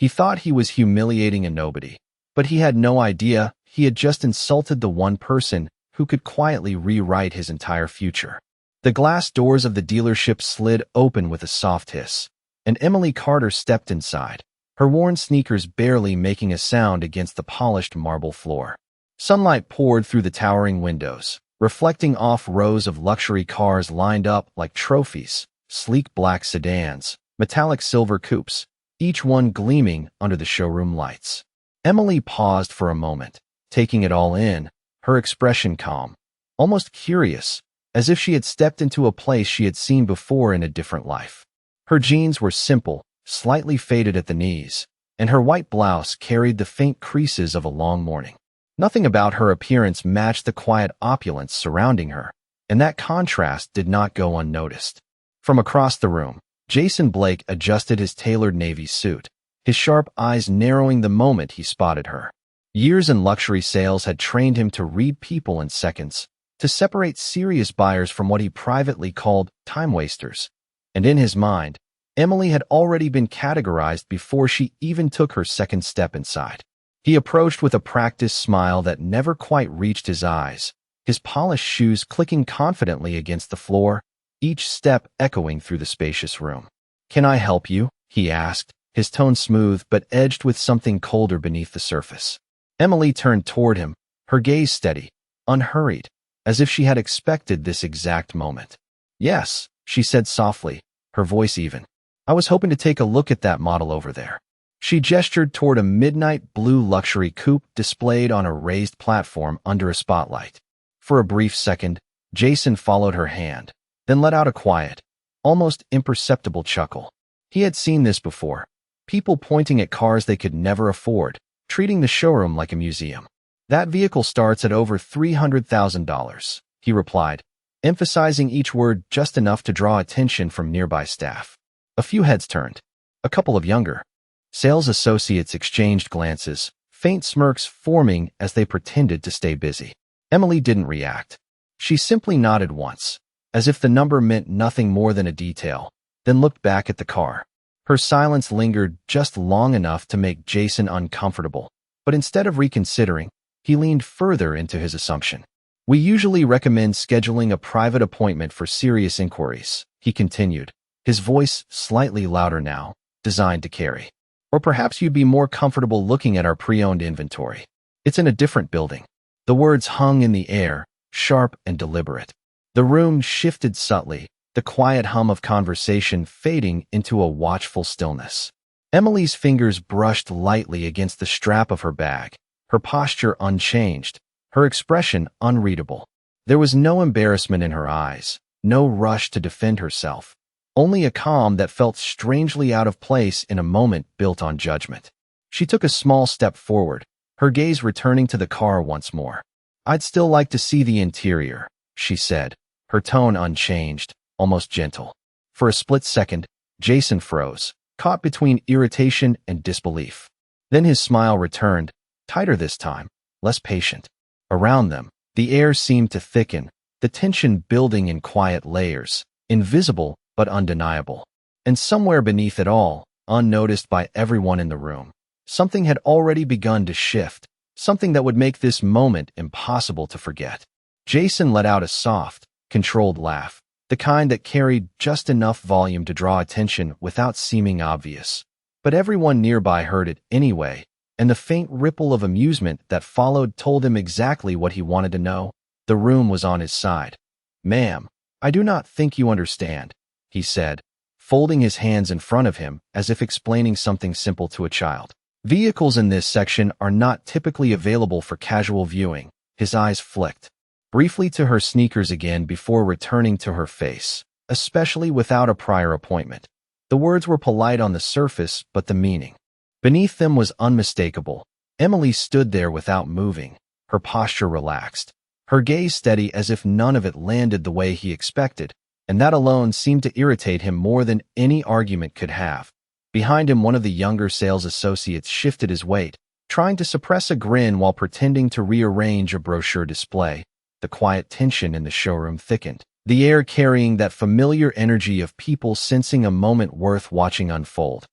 He thought he was humiliating a nobody, but he had no idea he had just insulted the one person who could quietly rewrite his entire future. The glass doors of the dealership slid open with a soft hiss, and Emily Carter stepped inside, her worn sneakers barely making a sound against the polished marble floor. Sunlight poured through the towering windows, reflecting off rows of luxury cars lined up like trophies, sleek black sedans, metallic silver coupes, each one gleaming under the showroom lights. Emily paused for a moment, taking it all in, her expression calm, almost curious, as if she had stepped into a place she had seen before in a different life. Her jeans were simple, slightly faded at the knees, and her white blouse carried the faint creases of a long morning. Nothing about her appearance matched the quiet opulence surrounding her, and that contrast did not go unnoticed. From across the room, Jason Blake adjusted his tailored navy suit, his sharp eyes narrowing the moment he spotted her. Years in luxury sales had trained him to read people in seconds, to separate serious buyers from what he privately called time wasters. And in his mind, Emily had already been categorized before she even took her second step inside. He approached with a practiced smile that never quite reached his eyes, his polished shoes clicking confidently against the floor, each step echoing through the spacious room. "Can I help you?" he asked, his tone smooth but edged with something colder beneath the surface. Emily turned toward him, her gaze steady, unhurried, as if she had expected this exact moment. "Yes," she said softly, her voice even. "I was hoping to take a look at that model over there." She gestured toward a midnight blue luxury coupe displayed on a raised platform under a spotlight. For a brief second, Jason followed her hand, then let out a quiet, almost imperceptible chuckle. He had seen this before, people pointing at cars they could never afford, treating the showroom like a museum. "That vehicle starts at over $300,000, he replied, emphasizing each word just enough to draw attention from nearby staff. A few heads turned. A couple of younger sales associates exchanged glances, faint smirks forming as they pretended to stay busy. Emily didn't react. She simply nodded once, as if the number meant nothing more than a detail, then looked back at the car. Her silence lingered just long enough to make Jason uncomfortable, but instead of reconsidering, he leaned further into his assumption. "We usually recommend scheduling a private appointment for serious inquiries," he continued, his voice slightly louder now, designed to carry. "Or perhaps you'd be more comfortable looking at our pre-owned inventory. It's in a different building." The words hung in the air, sharp and deliberate. The room shifted subtly, the quiet hum of conversation fading into a watchful stillness. Emily's fingers brushed lightly against the strap of her bag, her posture unchanged, her expression unreadable. There was no embarrassment in her eyes, no rush to defend herself, only a calm that felt strangely out of place in a moment built on judgment. She took a small step forward, her gaze returning to the car once more. "I'd still like to see the interior," she said, her tone unchanged, almost gentle. For a split second, Jason froze, caught between irritation and disbelief. Then his smile returned, tighter this time, less patient. Around them, the air seemed to thicken, the tension building in quiet layers, invisible but undeniable. And somewhere beneath it all, unnoticed by everyone in the room, something had already begun to shift, something that would make this moment impossible to forget. Jason let out a soft, controlled laugh, the kind that carried just enough volume to draw attention without seeming obvious. But everyone nearby heard it anyway, and the faint ripple of amusement that followed told him exactly what he wanted to know. The room was on his side. "Ma'am, I do not think you understand," he said, folding his hands in front of him as if explaining something simple to a child. "Vehicles in this section are not typically available for casual viewing." His eyes flicked briefly to her sneakers again before returning to her face, "especially without a prior appointment." The words were polite on the surface, but the meaning beneath them was unmistakable. Emily stood there without moving, her posture relaxed, her gaze steady as if none of it landed the way he expected, and that alone seemed to irritate him more than any argument could have. Behind him, one of the younger sales associates shifted his weight, trying to suppress a grin while pretending to rearrange a brochure display. The quiet tension in the showroom thickened, the air carrying that familiar energy of people sensing a moment worth watching unfold.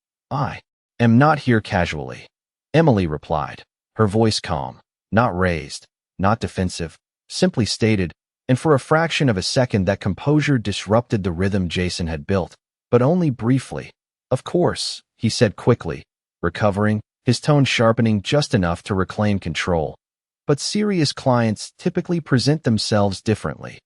am not here casually," Emily replied, her voice calm, not raised, not defensive, simply stated, and for a fraction of a second that composure disrupted the rhythm Jason had built, but only briefly. "Of course," he said quickly, recovering, his tone sharpening just enough to reclaim control. "But serious clients typically present themselves differently."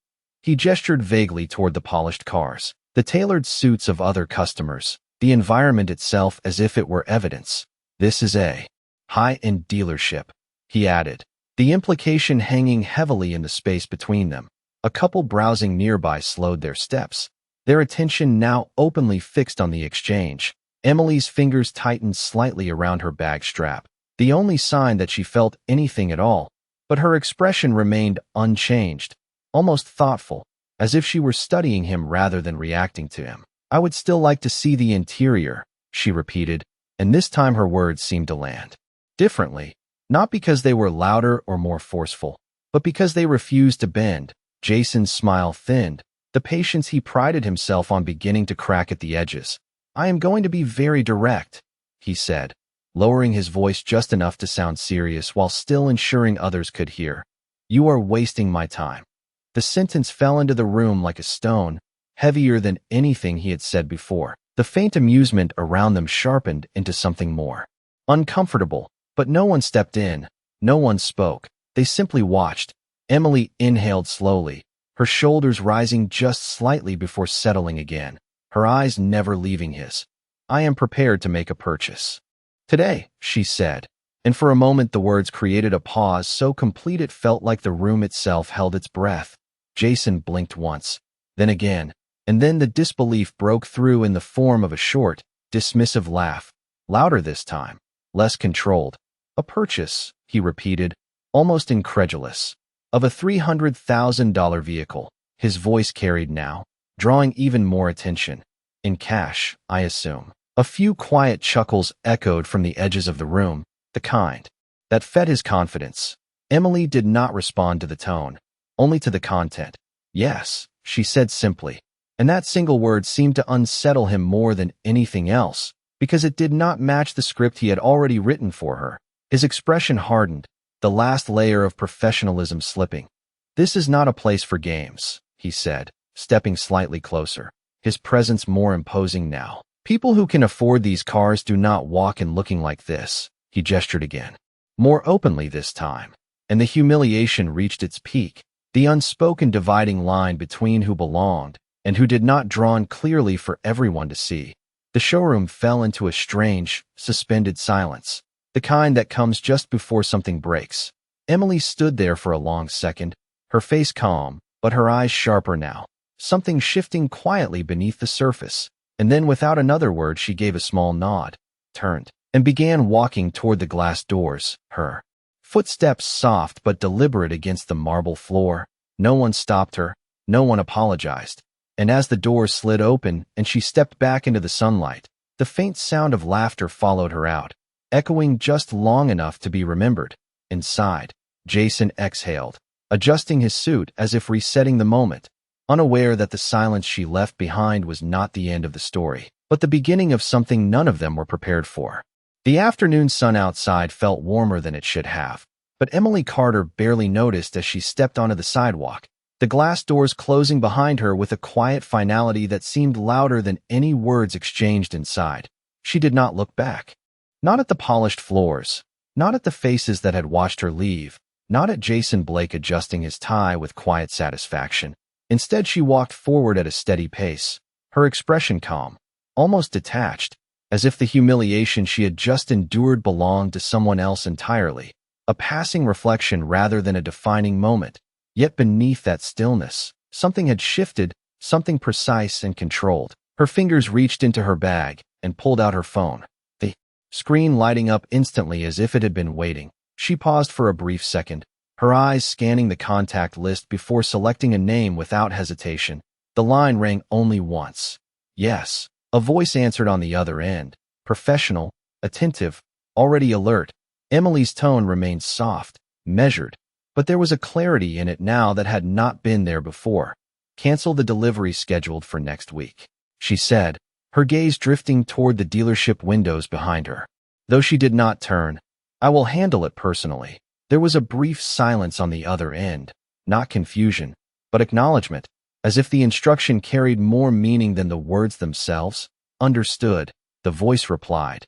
He gestured vaguely toward the polished cars, the tailored suits of other customers, the environment itself as if it were evidence. "This is a high-end dealership," he added, the implication hanging heavily in the space between them. A couple browsing nearby slowed their steps, their attention now openly fixed on the exchange. Emily's fingers tightened slightly around her bag strap, the only sign that she felt anything at all, but her expression remained unchanged, almost thoughtful, as if she were studying him rather than reacting to him. "I would still like to see the interior," she repeated, and this time her words seemed to land differently, not because they were louder or more forceful, but because they refused to bend. Jason's smile thinned, the patience he prided himself on beginning to crack at the edges. "I am going to be very direct," he said, lowering his voice just enough to sound serious while still ensuring others could hear. "You are wasting my time." The sentence fell into the room like a stone, heavier than anything he had said before. The faint amusement around them sharpened into something more uncomfortable, but no one stepped in, no one spoke. They simply watched. Emily inhaled slowly, her shoulders rising just slightly before settling again, her eyes never leaving his. "I am prepared to make a purchase today," she said, and for a moment the words created a pause so complete it felt like the room itself held its breath. Jason blinked once, then again, and then the disbelief broke through in the form of a short, dismissive laugh, louder this time, less controlled. "A purchase," he repeated, almost incredulous. "Of a $300,000 vehicle," his voice carried now, drawing even more attention. "In cash, I assume." A few quiet chuckles echoed from the edges of the room, the kind that fed his confidence. Emily did not respond to the tone, only to the content. "Yes," she said simply, and that single word seemed to unsettle him more than anything else, because it did not match the script he had already written for her. His expression hardened, the last layer of professionalism slipping. "This is not a place for games," he said, stepping slightly closer, his presence more imposing now. "People who can afford these cars do not walk in looking like this." He gestured again, more openly this time, and the humiliation reached its peak, the unspoken dividing line between who belonged and who did not drawn clearly for everyone to see. The showroom fell into a strange, suspended silence, the kind that comes just before something breaks. Emily stood there for a long second, her face calm, but her eyes sharper now, something shifting quietly beneath the surface, and then without another word she gave a small nod, turned, and began walking toward the glass doors, her footsteps soft but deliberate against the marble floor. No one stopped her, no one apologized, and as the doors slid open and she stepped back into the sunlight, the faint sound of laughter followed her out, echoing just long enough to be remembered. Inside, Jason exhaled, adjusting his suit as if resetting the moment, unaware that the silence she left behind was not the end of the story, but the beginning of something none of them were prepared for. The afternoon sun outside felt warmer than it should have, but Emily Carter barely noticed as she stepped onto the sidewalk, the glass doors closing behind her with a quiet finality that seemed louder than any words exchanged inside. She did not look back. Not at the polished floors, not at the faces that had watched her leave, not at Jason Blake adjusting his tie with quiet satisfaction. Instead, she walked forward at a steady pace, her expression calm, almost detached, as if the humiliation she had just endured belonged to someone else entirely, a passing reflection rather than a defining moment. Yet beneath that stillness, something had shifted, something precise and controlled. Her fingers reached into her bag and pulled out her phone, the screen lighting up instantly as if it had been waiting. She paused for a brief second, her eyes scanning the contact list before selecting a name without hesitation. The line rang only once. "Yes." A voice answered on the other end, professional, attentive, already alert. Emily's tone remained soft, measured, but there was a clarity in it now that had not been there before. "Cancel the delivery scheduled for next week," she said, her gaze drifting toward the dealership windows behind her. though she did not turn. "I will handle it personally." There was a brief silence on the other end, not confusion, but acknowledgement, as if the instruction carried more meaning than the words themselves. "Understood," the voice replied.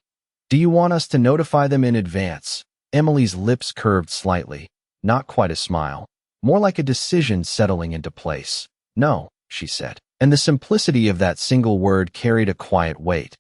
"Do you want us to notify them in advance?" Emily's lips curved slightly, not quite a smile, more like a decision settling into place. "No," she said, and the simplicity of that single word carried a quiet weight.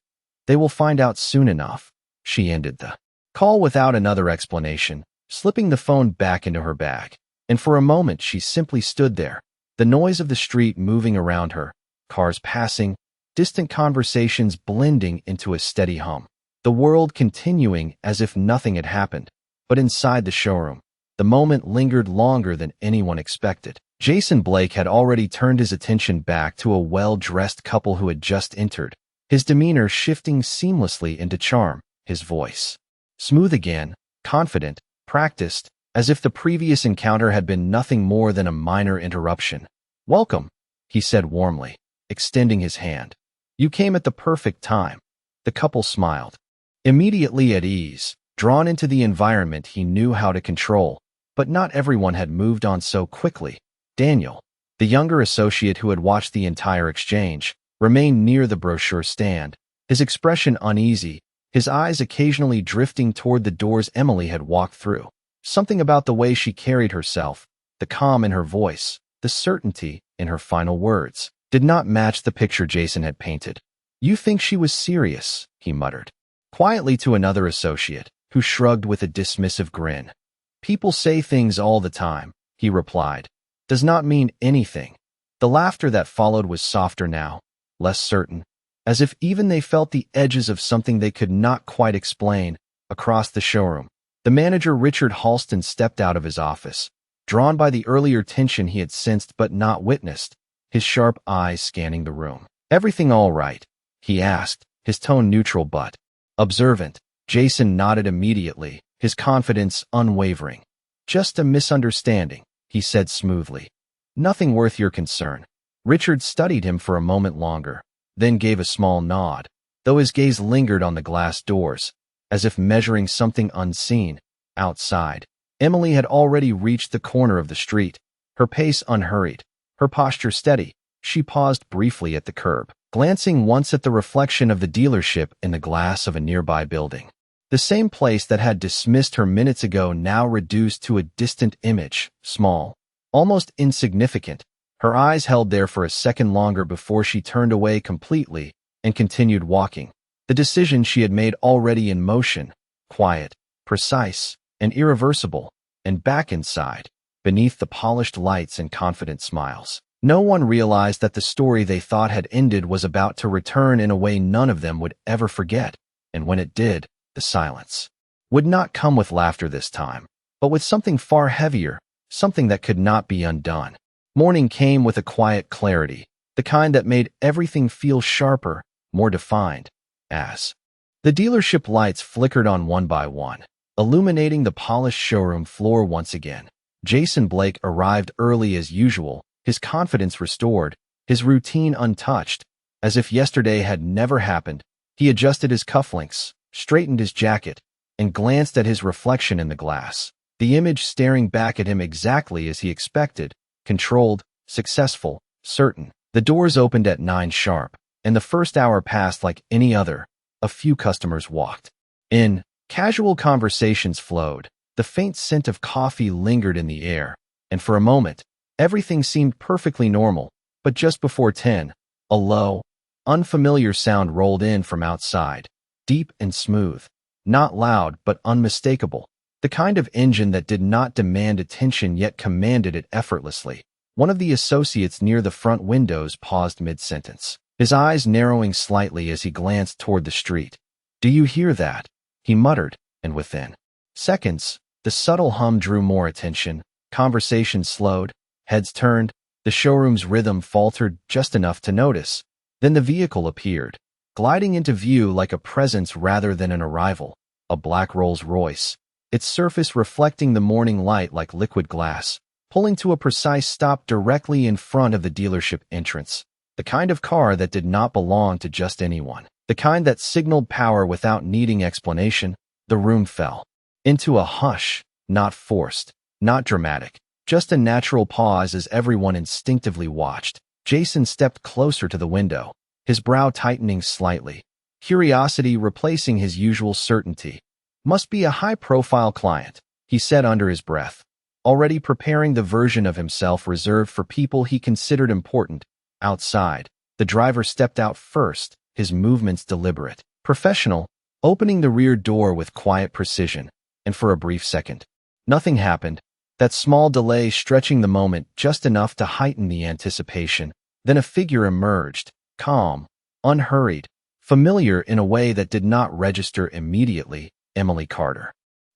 "They will find out soon enough." She ended the call without another explanation, slipping the phone back into her bag. And for a moment she simply stood there, the noise of the street moving around her, cars passing, distant conversations blending into a steady hum. The world continuing as if nothing had happened. But inside the showroom, the moment lingered longer than anyone expected. Jason Blake had already turned his attention back to a well-dressed couple who had just entered, his demeanor shifting seamlessly into charm, his voice smooth again, confident, practiced, as if the previous encounter had been nothing more than a minor interruption. "Welcome," he said warmly, extending his hand. "You came at the perfect time." The couple smiled, immediately at ease, drawn into the environment he knew how to control. But not everyone had moved on so quickly. Daniel, the younger associate who had watched the entire exchange, remained near the brochure stand, his expression uneasy, his eyes occasionally drifting toward the doors Emily had walked through. Something about the way she carried herself, the calm in her voice, the certainty in her final words, did not match the picture Jason had painted. "You think she was serious," he muttered, quietly to another associate, who shrugged with a dismissive grin. "People say things all the time," he replied. "Does not mean anything." The laughter that followed was softer now, less certain, as if even they felt the edges of something they could not quite explain. Across the showroom, the manager Richard Halston stepped out of his office, drawn by the earlier tension he had sensed but not witnessed, his sharp eyes scanning the room. "Everything all right?" he asked, his tone neutral but observant. Jason nodded immediately, his confidence unwavering. "Just a misunderstanding," he said smoothly. "Nothing worth your concern." Richard studied him for a moment longer, then gave a small nod, though his gaze lingered on the glass doors, as if measuring something unseen. Outside, Emily had already reached the corner of the street, her pace unhurried, her posture steady. She paused briefly at the curb, glancing once at the reflection of the dealership in the glass of a nearby building. The same place that had dismissed her minutes ago now reduced to a distant image, small, almost insignificant. Her eyes held there for a second longer before she turned away completely and continued walking, the decision she had made already in motion, quiet, precise, and irreversible. And back inside, beneath the polished lights and confident smiles, no one realized that the story they thought had ended was about to return in a way none of them would ever forget. And when it did, the silence would not come with laughter this time, but with something far heavier, something that could not be undone. Morning came with a quiet clarity, the kind that made everything feel sharper, more defined, as the dealership lights flickered on one by one, illuminating the polished showroom floor once again. Jason Blake arrived early as usual, his confidence restored, his routine untouched, as if yesterday had never happened. He adjusted his cufflinks, straightened his jacket, and glanced at his reflection in the glass, the image staring back at him exactly as he expected, controlled, successful, certain. The doors opened at 9 sharp, and the first hour passed like any other. A few customers walked in. Casual conversations flowed. The faint scent of coffee lingered in the air, and for a moment, everything seemed perfectly normal. But just before 10, a low, unfamiliar sound rolled in from outside, deep and smooth, not loud but unmistakable, the kind of engine that did not demand attention yet commanded it effortlessly. One of the associates near the front windows paused mid-sentence, his eyes narrowing slightly as he glanced toward the street. "Do you hear that?" he muttered, and within seconds, the subtle hum drew more attention. Conversation slowed, heads turned, the showroom's rhythm faltered just enough to notice. Then the vehicle appeared, gliding into view like a presence rather than an arrival, a black Rolls-Royce, its surface reflecting the morning light like liquid glass, pulling to a precise stop directly in front of the dealership entrance. The kind of car that did not belong to just anyone, the kind that signaled power without needing explanation. The room fell into a hush, not forced, not dramatic, just a natural pause as everyone instinctively watched. Jason stepped closer to the window, his brow tightening slightly, curiosity replacing his usual certainty. "Must be a high-profile client," he said under his breath, already preparing the version of himself reserved for people he considered important. Outside, the driver stepped out first, his movements deliberate, professional, opening the rear door with quiet precision, and for a brief second, nothing happened, that small delay stretching the moment just enough to heighten the anticipation. Then a figure emerged, calm, unhurried, familiar in a way that did not register immediately. Emily Carter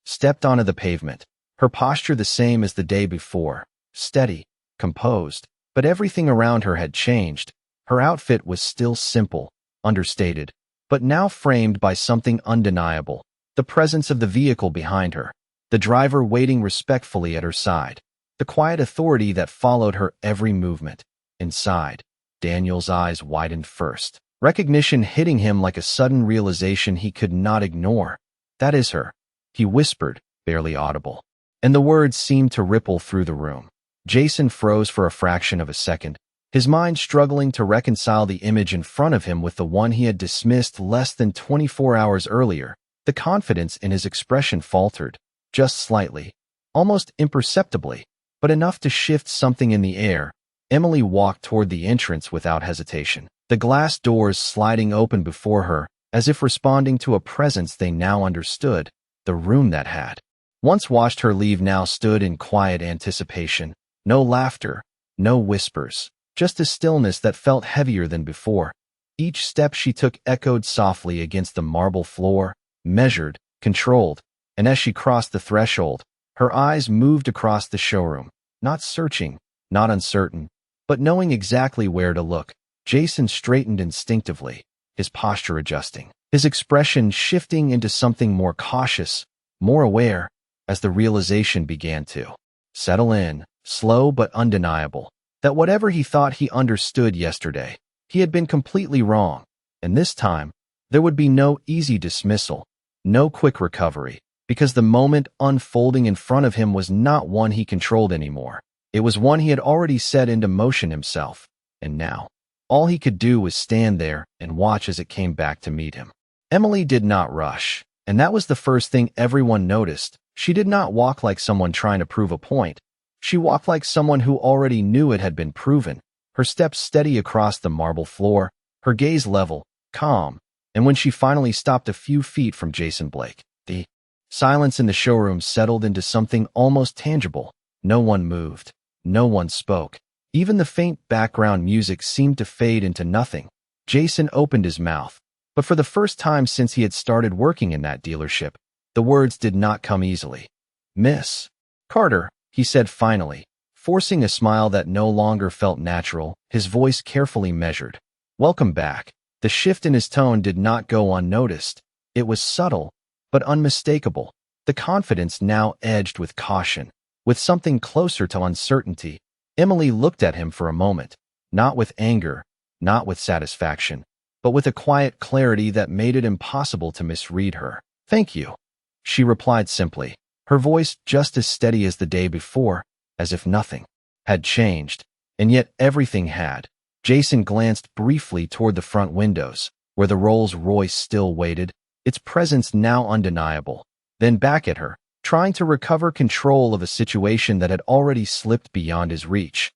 stepped onto the pavement, her posture the same as the day before, steady, composed, but everything around her had changed. Her outfit was still simple, understated, but now framed by something undeniable, the presence of the vehicle behind her, the driver waiting respectfully at her side, the quiet authority that followed her every movement. Inside, Daniel's eyes widened first, recognition hitting him like a sudden realization he could not ignore. "That is her," he whispered, barely audible, and the words seemed to ripple through the room. Jason froze for a fraction of a second, his mind struggling to reconcile the image in front of him with the one he had dismissed less than 24 hours earlier. The confidence in his expression faltered, just slightly, almost imperceptibly, but enough to shift something in the air. Emily walked toward the entrance without hesitation, the glass doors sliding open before her, as if responding to a presence they now understood. The room that had once watched her leave now stood in quiet anticipation. No laughter, no whispers, just a stillness that felt heavier than before. Each step she took echoed softly against the marble floor, measured, controlled, and as she crossed the threshold, her eyes moved across the showroom, not searching, not uncertain, but knowing exactly where to look. Jason straightened instinctively, his posture adjusting, his expression shifting into something more cautious, more aware, as the realization began to settle in, slow but undeniable, that whatever he thought he understood yesterday, he had been completely wrong, and this time, there would be no easy dismissal, no quick recovery, because the moment unfolding in front of him was not one he controlled anymore. It was one he had already set into motion himself, and now, all he could do was stand there and watch as it came back to meet him. Emily did not rush, and that was the first thing everyone noticed. She did not walk like someone trying to prove a point. She walked like someone who already knew it had been proven, her steps steady across the marble floor, her gaze level, calm, and when she finally stopped a few feet from Jason Blake, the silence in the showroom settled into something almost tangible. No one moved. No one spoke. Even the faint background music seemed to fade into nothing. Jason opened his mouth, but for the first time since he had started working in that dealership, the words did not come easily. "Miss Carter," he said finally, forcing a smile that no longer felt natural, his voice carefully measured. "Welcome back." The shift in his tone did not go unnoticed. It was subtle, but unmistakable. The confidence now edged with caution, with something closer to uncertainty. Emily looked at him for a moment, not with anger, not with satisfaction, but with a quiet clarity that made it impossible to misread her. "Thank you," she replied simply, her voice just as steady as the day before, as if nothing had changed, and yet everything had. Jason glanced briefly toward the front windows, where the Rolls-Royce still waited, its presence now undeniable, then back at her, trying to recover control of a situation that had already slipped beyond his reach.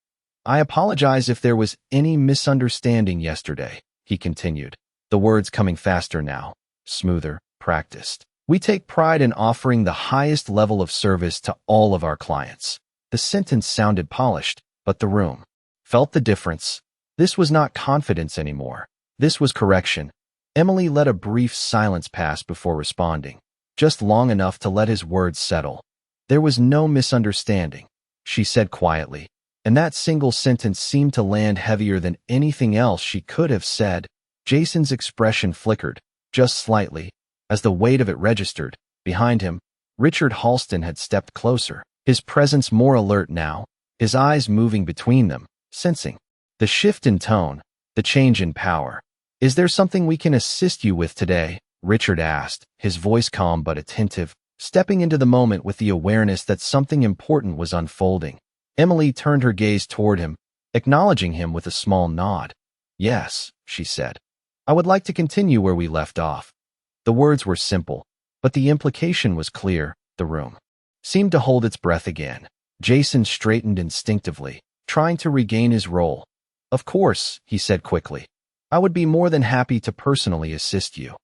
"I apologize if there was any misunderstanding yesterday," he continued, the words coming faster now, smoother, practiced. "We take pride in offering the highest level of service to all of our clients." The sentence sounded polished, but the room felt the difference. This was not confidence anymore. This was correction. Emily let a brief silence pass before responding, just long enough to let his words settle. "There was no misunderstanding," she said quietly, and that single sentence seemed to land heavier than anything else she could have said. Jason's expression flickered, just slightly, as the weight of it registered. Behind him, Richard Halston had stepped closer, his presence more alert now, his eyes moving between them, sensing the shift in tone, the change in power. "Is there something we can assist you with today?" Richard asked, his voice calm but attentive, stepping into the moment with the awareness that something important was unfolding. Emily turned her gaze toward him, acknowledging him with a small nod. "Yes," she said. "I would like to continue where we left off." The words were simple, but the implication was clear. The room seemed to hold its breath again. Jason straightened instinctively, trying to regain his role. "Of course," he said quickly. "I would be more than happy to personally assist you."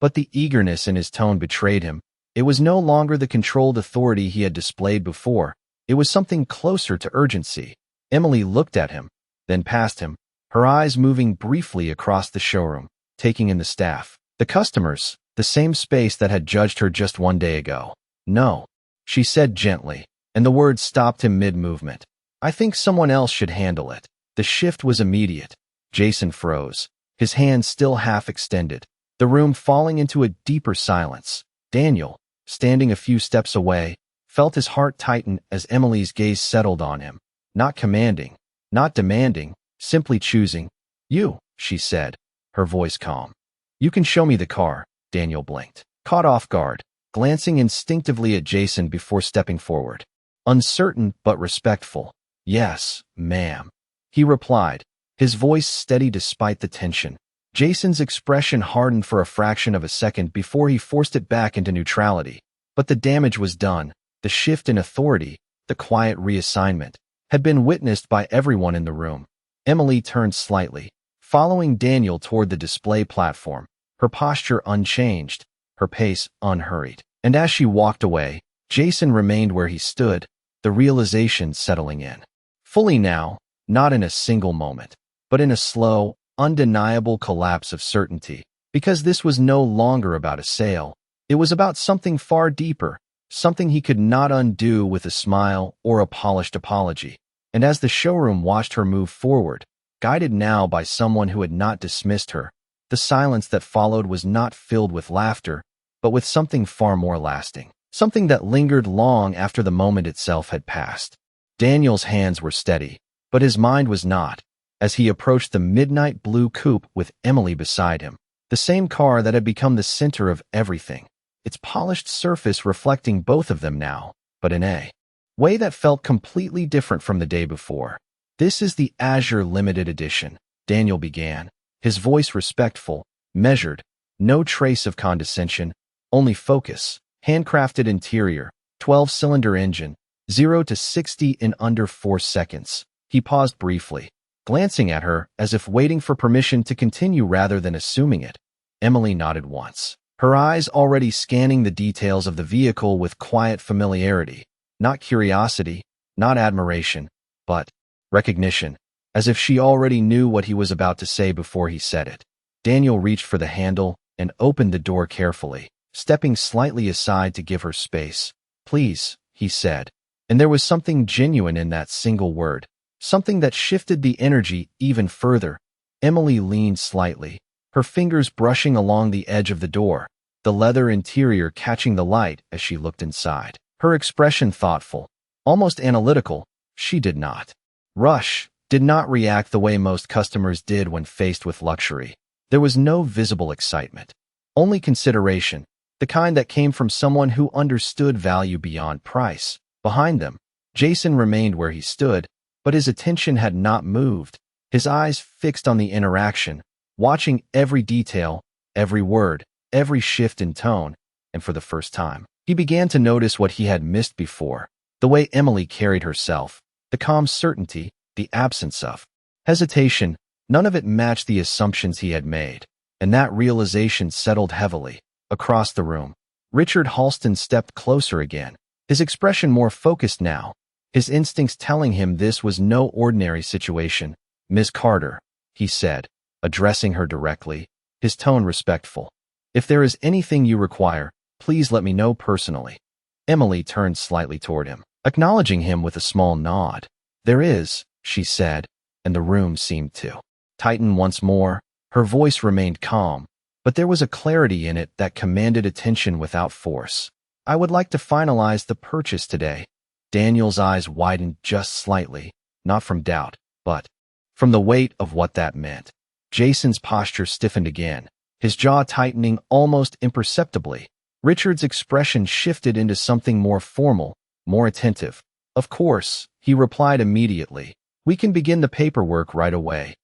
But the eagerness in his tone betrayed him. It was no longer the controlled authority he had displayed before. It was something closer to urgency. Emily looked at him, then past him, her eyes moving briefly across the showroom, taking in the staff, the customers, the same space that had judged her just 1 day ago. "No," she said gently, and the words stopped him mid-movement. "I think someone else should handle it." The shift was immediate. Jason froze, his hands still half extended, the room falling into a deeper silence. Daniel, standing a few steps away, felt his heart tighten as Emily's gaze settled on him. Not commanding, not demanding, simply choosing. "You," she said, her voice calm. "You can show me the car." Daniel blinked, caught off guard, glancing instinctively at Jason before stepping forward. Uncertain but respectful. "Yes, ma'am," he replied, his voice steady despite the tension. Jason's expression hardened for a fraction of a second before he forced it back into neutrality. But the damage was done. The shift in authority, the quiet reassignment, had been witnessed by everyone in the room. Emily turned slightly, following Daniel toward the display platform, her posture unchanged, her pace unhurried. And as she walked away, Jason remained where he stood, the realization settling in. Fully now, not in a single moment, but in a slow, undeniable collapse of certainty. Because this was no longer about a sale. It was about something far deeper, something he could not undo with a smile or a polished apology. And as the showroom watched her move forward, guided now by someone who had not dismissed her, the silence that followed was not filled with laughter, but with something far more lasting, something that lingered long after the moment itself had passed. Daniel's hands were steady, but his mind was not, as he approached the midnight blue coupe with Emily beside him, the same car that had become the center of everything, its polished surface reflecting both of them now, but in a way that felt completely different from the day before. "This is the Azure Limited Edition," Daniel began, his voice respectful, measured, no trace of condescension, only focus. Handcrafted interior, 12-cylinder engine, 0 to 60 in under 4 seconds. He paused briefly, glancing at her as if waiting for permission to continue rather than assuming it. Emily nodded once, her eyes already scanning the details of the vehicle with quiet familiarity. Not curiosity, not admiration, but recognition, as if she already knew what he was about to say before he said it. Daniel reached for the handle and opened the door carefully, stepping slightly aside to give her space. "Please," he said, and there was something genuine in that single word, something that shifted the energy even further. Emily leaned slightly, her fingers brushing along the edge of the door, the leather interior catching the light as she looked inside. Her expression thoughtful, almost analytical. She did not rush, did not react the way most customers did when faced with luxury. There was no visible excitement, only consideration, the kind that came from someone who understood value beyond price. Behind them, Jason remained where he stood, but his attention had not moved, his eyes fixed on the interaction, watching every detail, every word, every shift in tone, and for the first time, he began to notice what he had missed before, the way Emily carried herself, the calm certainty, the absence of hesitation. None of it matched the assumptions he had made, and that realization settled heavily. Across the room, Richard Halston stepped closer again, his expression more focused now, his instincts telling him this was no ordinary situation. "Miss Carter," he said, addressing her directly, his tone respectful. "If there is anything you require, please let me know personally." Emily turned slightly toward him, acknowledging him with a small nod. "There is," she said, and the room seemed to tighten once more. Her voice remained calm, but there was a clarity in it that commanded attention without force. "I would like to finalize the purchase today." Daniel's eyes widened just slightly, not from doubt, but from the weight of what that meant. Jason's posture stiffened again, his jaw tightening almost imperceptibly. Richard's expression shifted into something more formal, more attentive. "Of course," he replied immediately. "We can begin the paperwork right away."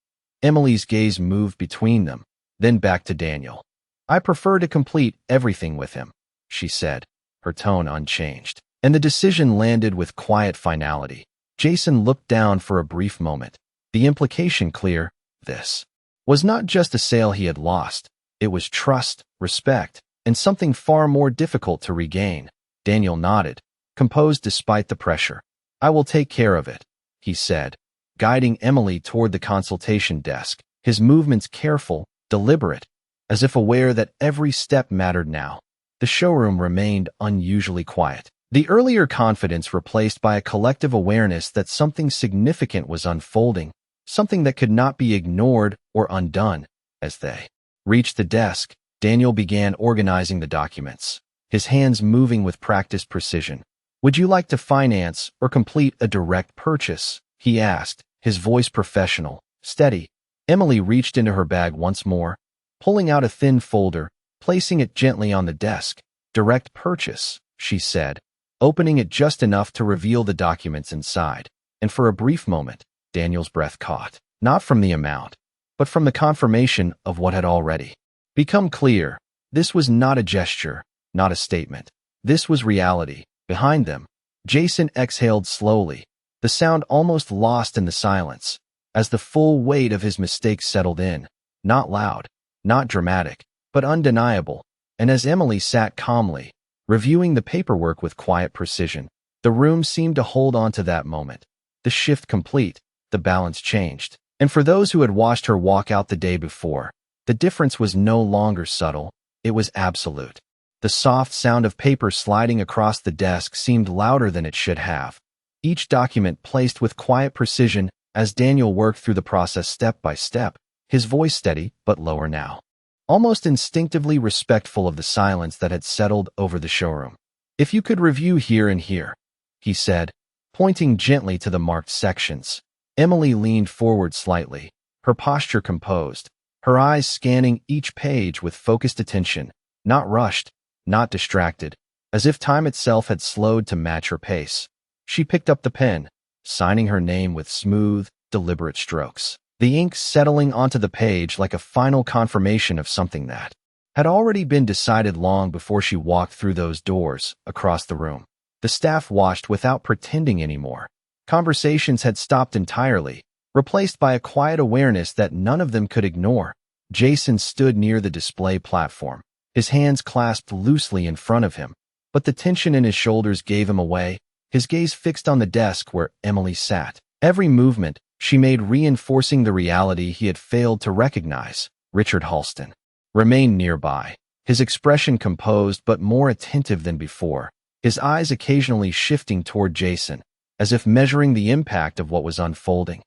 Emily's gaze moved between them, then back to Daniel. "I prefer to complete everything with him," she said, her tone unchanged. And the decision landed with quiet finality. Jason looked down for a brief moment. The implication clear: this was not just a sale he had lost. It was trust, respect, and something far more difficult to regain. Daniel nodded, composed despite the pressure. "I will take care of it," he said, guiding Emily toward the consultation desk, his movements careful, deliberate, as if aware that every step mattered now. The showroom remained unusually quiet. The earlier confidence replaced by a collective awareness that something significant was unfolding, something that could not be ignored or undone. As they reached the desk, Daniel began organizing the documents, his hands moving with practiced precision. "Would you like to finance or complete a direct purchase?" he asked, his voice professional, steady. Emily reached into her bag once more, pulling out a thin folder, placing it gently on the desk. "Direct purchase," she said, opening it just enough to reveal the documents inside. And for a brief moment, Daniel's breath caught, not from the amount, but from the confirmation of what had already become clear. This was not a gesture, not a statement. This was reality. Behind them, Jason exhaled slowly, the sound almost lost in the silence, as the full weight of his mistake settled in. Not loud, not dramatic, but undeniable. And as Emily sat calmly, reviewing the paperwork with quiet precision, the room seemed to hold on to that moment. The shift complete, the balance changed. And for those who had watched her walk out the day before, the difference was no longer subtle, it was absolute. The soft sound of paper sliding across the desk seemed louder than it should have. Each document placed with quiet precision as Daniel worked through the process step by step, his voice steady but lower now, almost instinctively respectful of the silence that had settled over the showroom. "If you could review here and here," he said, pointing gently to the marked sections. Emily leaned forward slightly, her posture composed, her eyes scanning each page with focused attention, not rushed, not distracted, as if time itself had slowed to match her pace. She picked up the pen, signing her name with smooth, deliberate strokes, the ink settling onto the page like a final confirmation of something that had already been decided long before she walked through those doors across the room. The staff watched without pretending anymore. Conversations had stopped entirely, replaced by a quiet awareness that none of them could ignore. Jason stood near the display platform, his hands clasped loosely in front of him, but the tension in his shoulders gave him away, his gaze fixed on the desk where Emily sat. Every movement she made reinforcing the reality he had failed to recognize. Richard Halston remained nearby, his expression composed but more attentive than before, his eyes occasionally shifting toward Jason, as if measuring the impact of what was unfolding.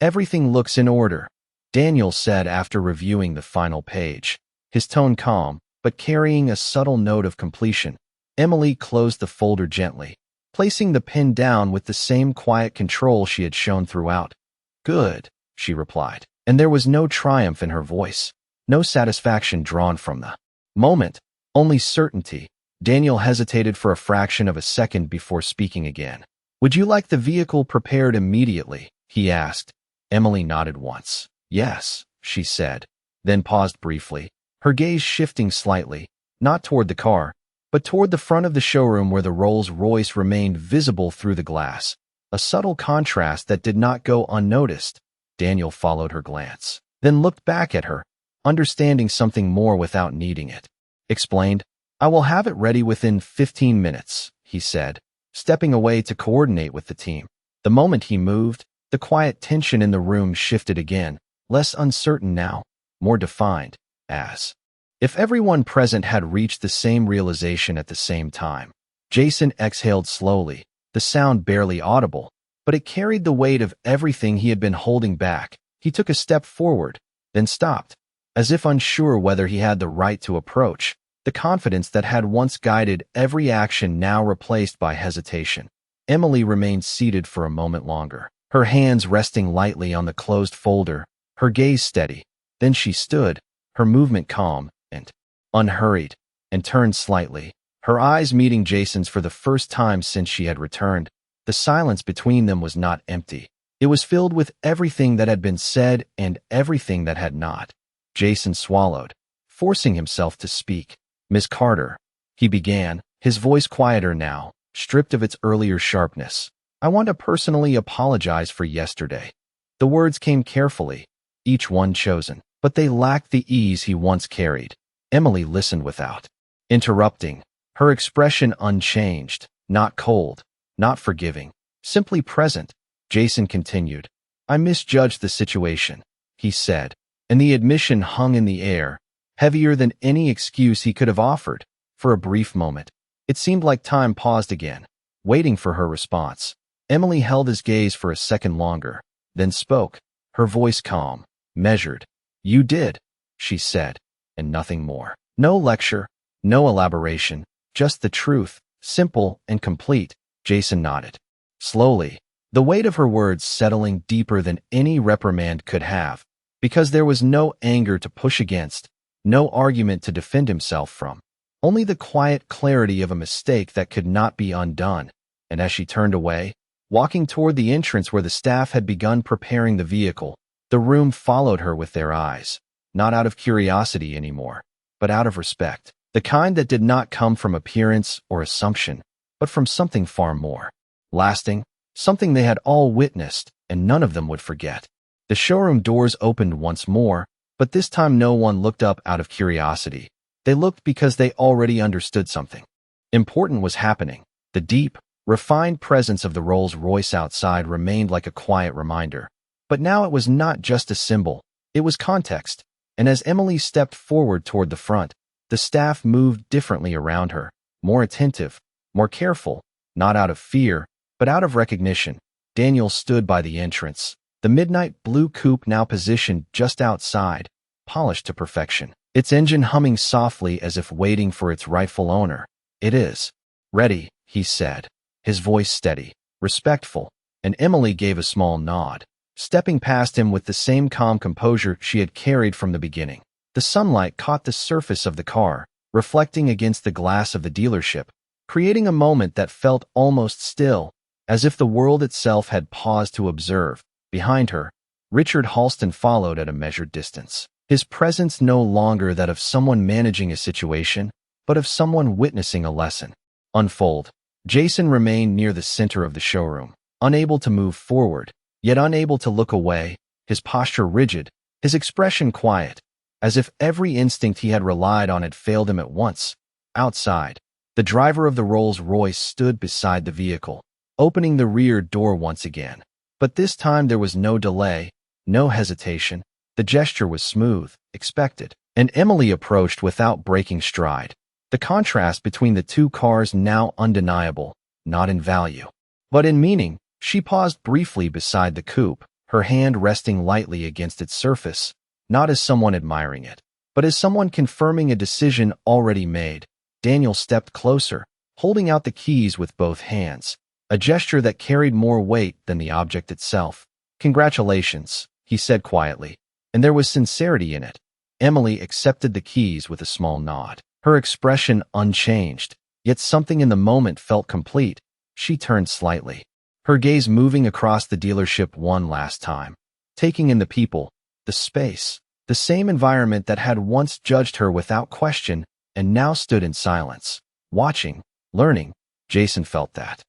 "Everything looks in order," Daniel said after reviewing the final page, his tone calm, but carrying a subtle note of completion. Emily closed the folder gently, placing the pen down with the same quiet control she had shown throughout. "Good," she replied, and there was no triumph in her voice, no satisfaction drawn from the moment, only certainty. Daniel hesitated for a fraction of a second before speaking again. "Would you like the vehicle prepared immediately?" he asked. Emily nodded once. "Yes," she said, then paused briefly, her gaze shifting slightly, not toward the car, but toward the front of the showroom where the Rolls-Royce remained visible through the glass, a subtle contrast that did not go unnoticed. Daniel followed her glance, then looked back at her, understanding something more without needing it. Explained, "I will have it ready within 15 minutes, he said, stepping away to coordinate with the team. The moment he moved, the quiet tension in the room shifted again, less uncertain now, more defined, as if everyone present had reached the same realization at the same time. Jason exhaled slowly, the sound barely audible, but it carried the weight of everything he had been holding back. He took a step forward, then stopped, as if unsure whether he had the right to approach, the confidence that had once guided every action now replaced by hesitation. Emily remained seated for a moment longer, her hands resting lightly on the closed folder, her gaze steady. Then she stood, her movement calm, and unhurried, and turned slightly, her eyes meeting Jason's for the first time since she had returned. The silence between them was not empty. It was filled with everything that had been said and everything that had not. Jason swallowed, forcing himself to speak. "Miss Carter," he began, his voice quieter now, stripped of its earlier sharpness. "I want to personally apologize for yesterday." The words came carefully, each one chosen, but they lacked the ease he once carried. Emily listened without interrupting, her expression unchanged, not cold, not forgiving, simply present. Jason continued. "I misjudged the situation," he said, and the admission hung in the air, heavier than any excuse he could have offered. For a brief moment, it seemed like time paused again, waiting for her response. Emily held his gaze for a second longer, then spoke, her voice calm, measured. "You did," she said, and nothing more. No lecture, no elaboration, just the truth, simple and complete. Jason nodded. Slowly, the weight of her words settling deeper than any reprimand could have, because there was no anger to push against, no argument to defend himself from, only the quiet clarity of a mistake that could not be undone. And as she turned away, walking toward the entrance where the staff had begun preparing the vehicle, the room followed her with their eyes, not out of curiosity anymore, but out of respect, the kind that did not come from appearance or assumption, but from something far more lasting, something they had all witnessed and none of them would forget. The showroom doors opened once more, but this time no one looked up out of curiosity. They looked because they already understood something important was happening. The deep, refined presence of the Rolls-Royce outside remained like a quiet reminder. But now it was not just a symbol, it was context. And as Emily stepped forward toward the front, the staff moved differently around her, more attentive, more careful, not out of fear, but out of recognition. Daniel stood by the entrance, the midnight blue coupe now positioned just outside, polished to perfection, its engine humming softly as if waiting for its rightful owner. "It is ready," he said, his voice steady, respectful, and Emily gave a small nod, stepping past him with the same calm composure she had carried from the beginning. The sunlight caught the surface of the car, reflecting against the glass of the dealership, creating a moment that felt almost still, as if the world itself had paused to observe. Behind her, Richard Halston followed at a measured distance, his presence no longer that of someone managing a situation, but of someone witnessing a lesson unfold. Jason remained near the center of the showroom, unable to move forward, yet unable to look away, his posture rigid, his expression quiet, as if every instinct he had relied on had failed him at once. Outside, the driver of the Rolls-Royce stood beside the vehicle, opening the rear door once again. But this time there was no delay, no hesitation. The gesture was smooth, expected, and Emily approached without breaking stride. The contrast between the two cars now undeniable, not in value, but in meaning. She paused briefly beside the coupe, her hand resting lightly against its surface, not as someone admiring it, but as someone confirming a decision already made. Daniel stepped closer, holding out the keys with both hands, a gesture that carried more weight than the object itself. "Congratulations," he said quietly, and there was sincerity in it. Emily accepted the keys with a small nod, her expression unchanged, yet something in the moment felt complete. She turned slightly, her gaze moving across the dealership one last time, taking in the people, the space, the same environment that had once judged her without question and now stood in silence, watching, learning. Jason felt that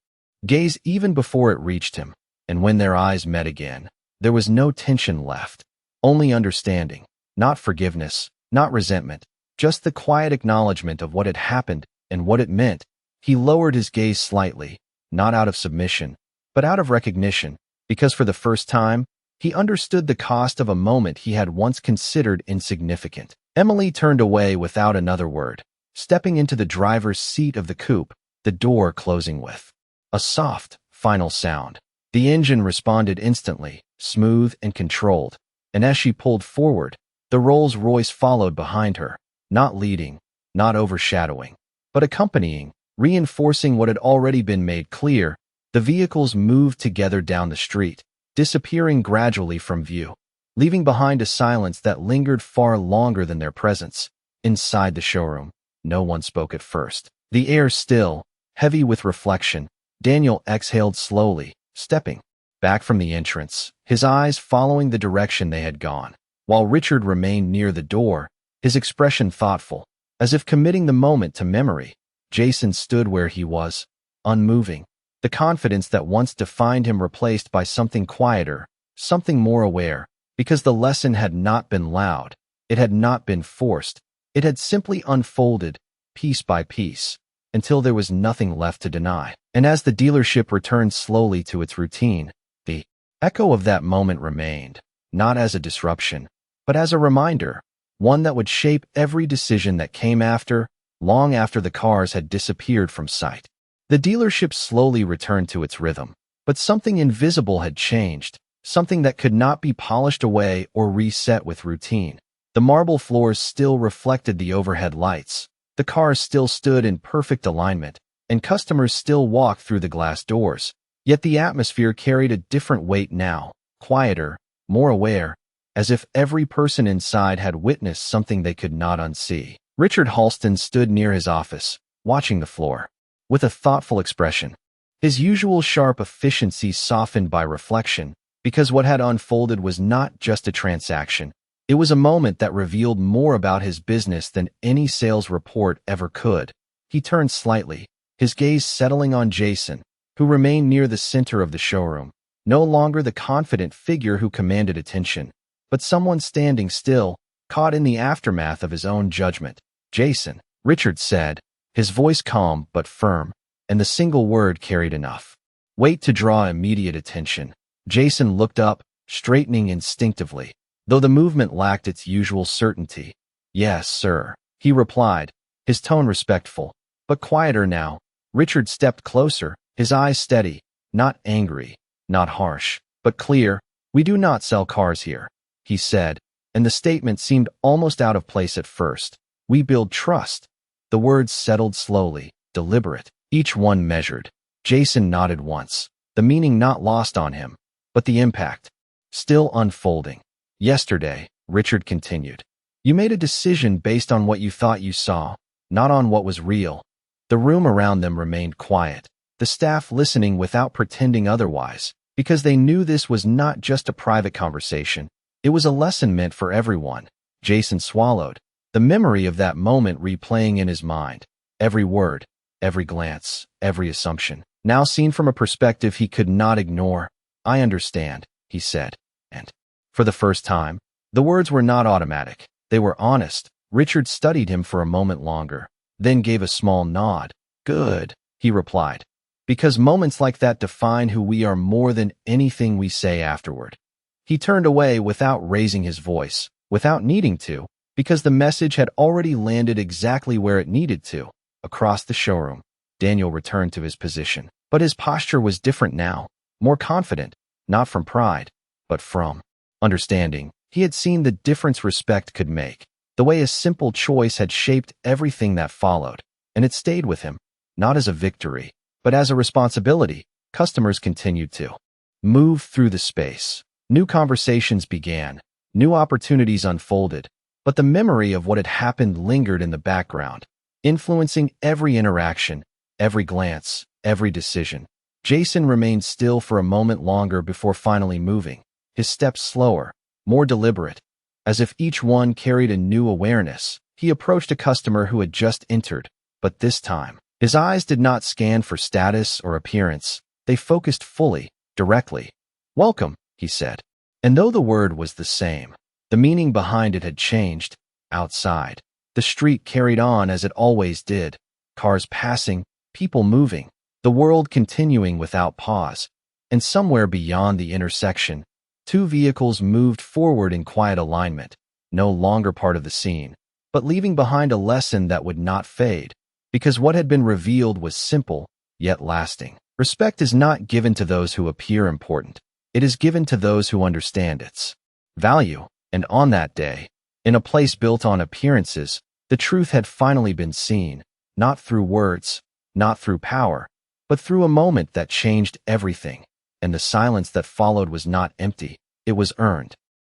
gaze even before it reached him, and when their eyes met again, there was no tension left, only understanding, not forgiveness, not resentment, just the quiet acknowledgement of what had happened and what it meant. He lowered his gaze slightly, not out of submission, but out of recognition, because for the first time, he understood the cost of a moment he had once considered insignificant. Emily turned away without another word, stepping into the driver's seat of the coupe, the door closing with a soft, final sound. The engine responded instantly, smooth and controlled, and as she pulled forward, the Rolls-Royce followed behind her, not leading, not overshadowing, but accompanying, reinforcing what had already been made clear. The vehicles moved together down the street, disappearing gradually from view, leaving behind a silence that lingered far longer than their presence. Inside the showroom, no one spoke at first. The air still, heavy with reflection. Daniel exhaled slowly, stepping back from the entrance, his eyes following the direction they had gone, while Richard remained near the door, his expression thoughtful, as if committing the moment to memory. Jason stood where he was, unmoving, the confidence that once defined him replaced by something quieter, something more aware, because the lesson had not been loud, it had not been forced, it had simply unfolded, piece by piece, until there was nothing left to deny. And as the dealership returned slowly to its routine, the echo of that moment remained, not as a disruption, but as a reminder, one that would shape every decision that came after, long after the cars had disappeared from sight. The dealership slowly returned to its rhythm, but something invisible had changed, something that could not be polished away or reset with routine. The marble floors still reflected the overhead lights, the cars still stood in perfect alignment, and customers still walked through the glass doors. Yet the atmosphere carried a different weight now, quieter, more aware, as if every person inside had witnessed something they could not unsee. Richard Halston stood near his office, watching the floor, with a thoughtful expression. His usual sharp efficiency softened by reflection, because what had unfolded was not just a transaction. It was a moment that revealed more about his business than any sales report ever could. He turned slightly, his gaze settling on Jason, who remained near the center of the showroom, no longer the confident figure who commanded attention, but someone standing still, caught in the aftermath of his own judgment. "Jason," Richard said, his voice calm but firm, and the single word carried enough weight to draw immediate attention. Jason looked up, straightening instinctively, though the movement lacked its usual certainty. "Yes, sir," he replied, his tone respectful, but quieter now. Richard stepped closer, his eyes steady, not angry, not harsh, but clear. "We do not sell cars here," he said, and the statement seemed almost out of place at first. "We build trust." The words settled slowly, deliberate, each one measured. Jason nodded once, the meaning not lost on him, but the impact still unfolding. "Yesterday," Richard continued, "you made a decision based on what you thought you saw, not on what was real." The room around them remained quiet, the staff listening without pretending otherwise, because they knew this was not just a private conversation. It was a lesson meant for everyone. Jason swallowed, the memory of that moment replaying in his mind. Every word, every glance, every assumption, now seen from a perspective he could not ignore. "I understand," he said, and for the first time, the words were not automatic. They were honest. Richard studied him for a moment longer, then gave a small nod. "Good," he replied, "because moments like that define who we are more than anything we say afterward." He turned away without raising his voice, without needing to, because the message had already landed exactly where it needed to. Across the showroom, Daniel returned to his position, but his posture was different now, more confident, not from pride, but from understanding. He had seen the difference respect could make, the way a simple choice had shaped everything that followed, and it stayed with him, not as a victory, but as a responsibility. Customers continued to move through the space. New conversations began, new opportunities unfolded, but the memory of what had happened lingered in the background, influencing every interaction, every glance, every decision. Jason remained still for a moment longer before finally moving, his steps slower, more deliberate, as if each one carried a new awareness. He approached a customer who had just entered, but this time, his eyes did not scan for status or appearance. They focused fully, directly. "Welcome," he said. And though the word was the same, the meaning behind it had changed. Outside, the street carried on as it always did, cars passing, people moving, the world continuing without pause. And somewhere beyond the intersection, two vehicles moved forward in quiet alignment, no longer part of the scene, but leaving behind a lesson that would not fade, because what had been revealed was simple, yet lasting. Respect is not given to those who appear important. It is given to those who understand its value. And on that day, in a place built on appearances, the truth had finally been seen, not through words, not through power, but through a moment that changed everything. And the silence that followed was not empty, it was earned.